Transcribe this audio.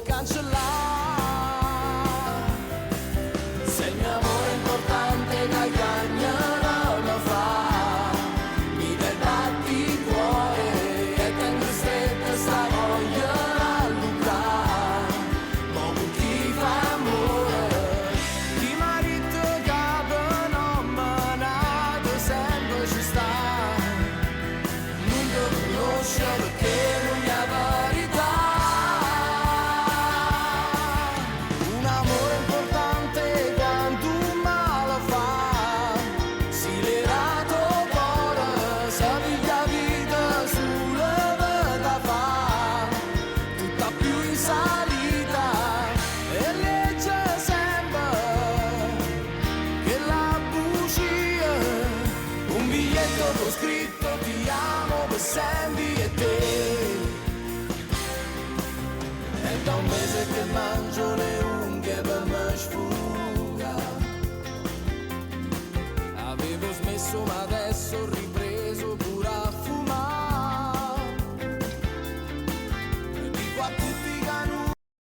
può cancellare. Se il mio amore è importante da cagnare lo fa, mi del batti cuore e tengo stretta sta voglia a lucrare. Ma con chi fa amore, chi marito capo non me n'ha sempre ci sta. Non ti conosce perché non è verità. Un amore importante quanto un male fa, si lerato cuore, si piglia vita sulle vita fa, tutta più in salita e legge sempre che la bugia, un biglietto con scritto ti amo per sempre e te. È da un mese che mangio le